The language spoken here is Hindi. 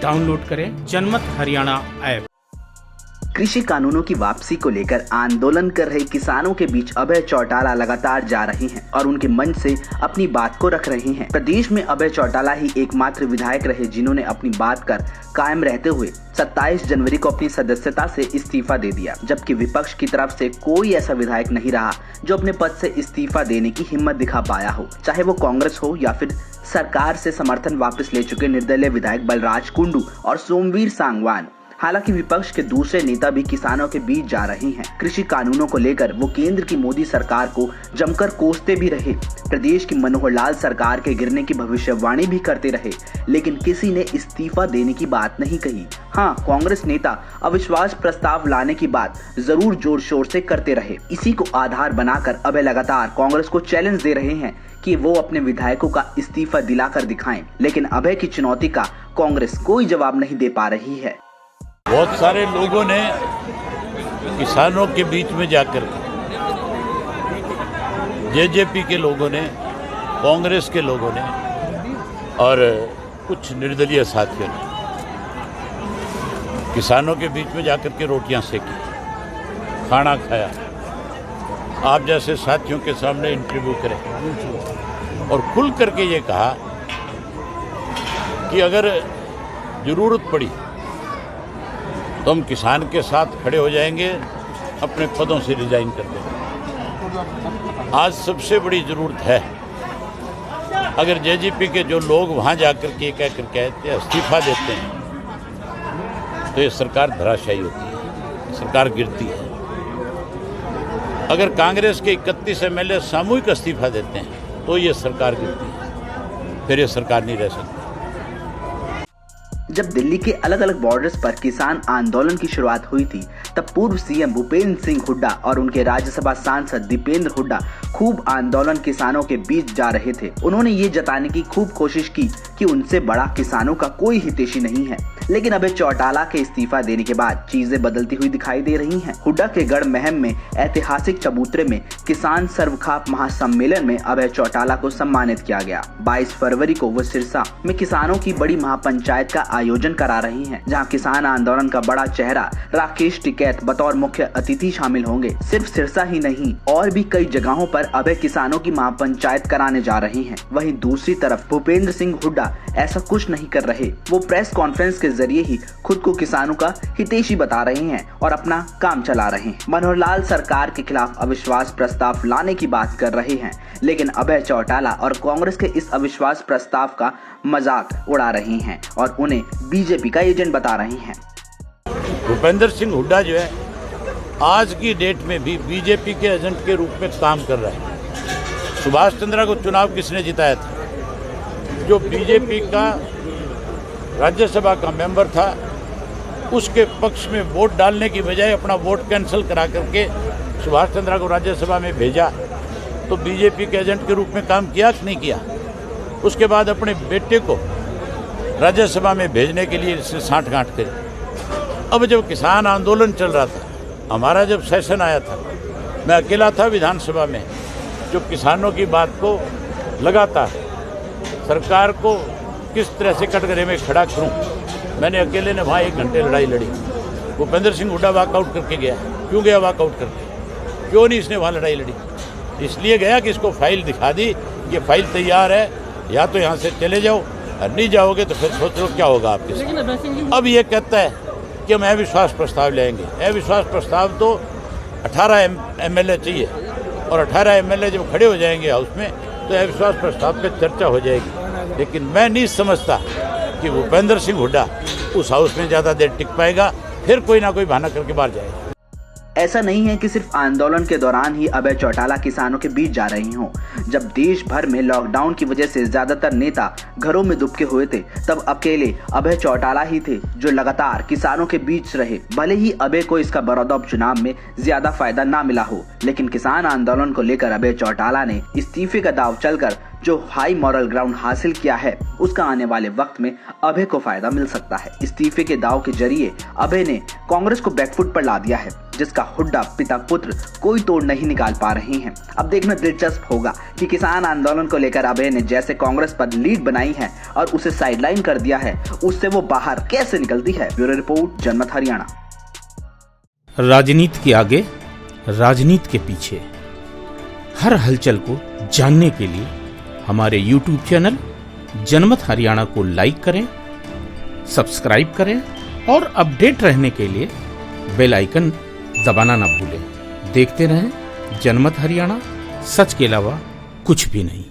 डाउनलोड करें जनमत हरियाणा ऐप। कृषि कानूनों की वापसी को लेकर आंदोलन कर रहे किसानों के बीच अभय चौटाला लगातार जा रहे हैं और उनके मंच से अपनी बात को रख रहे हैं। प्रदेश में अभय चौटाला ही एकमात्र विधायक रहे जिन्होंने अपनी बात कर कायम रहते हुए 27 जनवरी को अपनी सदस्यता से इस्तीफा दे दिया, जबकि विपक्ष की तरफ से कोई ऐसा विधायक नहीं रहा जो अपने पद से इस्तीफा देने की हिम्मत दिखा पाया हो, चाहे वो कांग्रेस हो या फिर सरकार से समर्थन वापस ले चुके निर्दलीय विधायक बलराज कुंडू और सोमवीर सांगवान। हालांकि विपक्ष के दूसरे नेता भी किसानों के बीच जा रहे हैं। कृषि कानूनों को लेकर वो केंद्र की मोदी सरकार को जमकर कोसते भी रहे, प्रदेश की मनोहर लाल सरकार के गिरने की भविष्यवाणी भी करते रहे, लेकिन किसी ने इस्तीफा देने की बात नहीं कही। हाँ, कांग्रेस नेता अविश्वास प्रस्ताव लाने की बात जरूर जोर शोर से करते रहे। इसी को आधार बनाकर अभय लगातार कांग्रेस को चैलेंज दे रहे हैं कि वो अपने विधायकों का इस्तीफा दिलाकर दिखाएं, लेकिन अभय की चुनौती का कांग्रेस कोई जवाब नहीं दे पा रही है। बहुत सारे लोगों ने किसानों के बीच में जाकर जेजेपी के लोगों ने, कांग्रेस के लोगों ने और कुछ निर्दलीय साथियों ने किसानों के बीच में जाकर के रोटियां सेकी, खाना खाया, आप जैसे साथियों के सामने इंटरव्यू करें और खुल करके ये कहा कि अगर जरूरत पड़ी तो हम किसान के साथ खड़े हो जाएंगे, अपने पदों से रिजाइन कर देंगे। आज सबसे बड़ी ज़रूरत है, अगर जेजेपी के जो लोग वहाँ जाकर के कहकर कहते हैं इस्तीफा देते हैं तो ये सरकार धराशायी होती है, सरकार गिरती है। अगर कांग्रेस के 31 एमएलए सामूहिक इस्तीफा देते हैं तो ये सरकार गिरती है, फिर ये सरकार नहीं रह सकती। जब दिल्ली के अलग अलग बॉर्डर्स पर किसान आंदोलन की शुरुआत हुई थी, तब पूर्व सीएम भूपेंद्र सिंह हुड्डा और उनके राज्यसभा सांसद दीपेंद्र हुड्डा खूब आंदोलन किसानों के बीच जा रहे थे। उन्होंने ये जताने की खूब कोशिश की कि उनसे बड़ा किसानों का कोई हितैषी नहीं है, लेकिन अभय चौटाला के इस्तीफा देने के बाद चीजें बदलती हुई दिखाई दे रही हैं। हुड्डा के गढ़ महम में ऐतिहासिक चबूतरे में किसान सर्वखाप महासम्मेलन में अभय चौटाला को सम्मानित किया गया। 22 फरवरी को वो सिरसा में किसानों की बड़ी महापंचायत का आयोजन करा रही हैं, जहां किसान आंदोलन का बड़ा चेहरा राकेश टिकैत बतौर मुख्य अतिथि शामिल होंगे। सिर्फ सिरसा ही नहीं, और भी कई जगहों पर अभय किसानों की महापंचायत कराने जा रहे हैं। वहीं दूसरी तरफ भूपेंद्र सिंह हुड्डा ऐसा कुछ नहीं कर रहे। वो प्रेस कॉन्फ्रेंस के जरिए ही खुद को किसानों का हितैषी बता रहे हैं और अपना काम चला रहे हैं। मनोहर लाल सरकार के खिलाफ अविश्वास प्रस्ताव लाने की बात कर रहे हैं, लेकिन अभय चौटाला और कांग्रेस के इस अविश्वास प्रस्ताव का मजाक उड़ा रहे हैं और उन्हें बीजेपी का एजेंट बता रहे हैं। भूपेंद्र सिंह हुड्डा जो है आज की डेट में भी बीजेपी के एजेंट के रूप में काम कर रहा है। सुभाष चंद्रा को चुनाव किसने जिताया था? जो बीजेपी का राज्यसभा का मेंबर था, उसके पक्ष में वोट डालने की बजाय अपना वोट कैंसिल करा करके सुभाष चंद्रा को राज्यसभा में भेजा, तो बीजेपी के एजेंट के रूप में काम किया कि नहीं किया? उसके बाद अपने बेटे को राज्यसभा में भेजने के लिए इससे साँठ-गाँठ करी। अब जब किसान आंदोलन चल रहा था, हमारा जब सेशन आया था, मैं अकेला था विधानसभा में जो किसानों की बात को लगातार सरकार को किस तरह से कटघरे में खड़ा करूं, मैंने अकेले ने वहाँ 1 घंटे लड़ाई लड़ी। भूपेंद्र सिंह हुड्डा वॉकआउट करके गया। क्यों गया वॉकआउट करके? क्यों नहीं इसने वहाँ लड़ाई लड़ी? इसलिए गया कि इसको फाइल दिखा दी, ये फाइल तैयार है, या तो यहाँ से चले जाओ और नहीं जाओगे तो फिर सोच लो क्या होगा आपके साथ। अब ये कहता है कि हम अविश्वास प्रस्ताव लेंगे। अविश्वास प्रस्ताव तो 18 एमएलए चाहिए और 18 एमएलए जब खड़े हो जाएंगे हाउस में तो अविश्वास प्रस्ताव पर चर्चा हो जाएगी। लेकिन मैं नहीं समझता कि भूपेंद्र सिंह हुड्डा उस हाउस में ज़्यादा देर टिक पाएगा, फिर कोई ना कोई बहाना करके बाहर जाएगा। ऐसा नहीं है कि सिर्फ आंदोलन के दौरान ही अभय चौटाला किसानों के बीच जा रही हों। जब देश भर में लॉकडाउन की वजह से ज्यादातर नेता घरों में दुबके हुए थे, तब अकेले अभय चौटाला ही थे जो लगातार किसानों के बीच रहे। भले ही अभय को इसका बड़ौदा उपचुनाव में ज्यादा फायदा ना मिला हो, लेकिन किसान आंदोलन को लेकर अभय चौटाला ने इस्तीफे का दाव चलकर जो हाई मॉरल ग्राउंड हासिल किया है उसका आने वाले वक्त में अभय को फायदा मिल सकता है। इस्तीफे के दाव के जरिए अभय ने कांग्रेस को बैकफुट पर ला दिया है, जिसका हुड्डा पिता पुत्र कोई तोड़ नहीं निकाल पा रहे हैं। अब देखना दिलचस्प होगा कि किसान आंदोलन को लेकर अभय ने जैसे कांग्रेस पर लीड बनाई है और उसे साइडलाइन कर दिया है, उससे वो बाहर कैसे निकलती है। ब्यूरो रिपोर्ट, जनमत हरियाणा। राजनीति के आगे, राजनीति के पीछे, हर हलचल को जानने के लिए हमारे YouTube चैनल जनमत हरियाणा को लाइक करें, सब्सक्राइब करें और अपडेट रहने के लिए बेल आइकन दबाना ना भूलें। देखते रहें जनमत हरियाणा, सच के अलावा कुछ भी नहीं।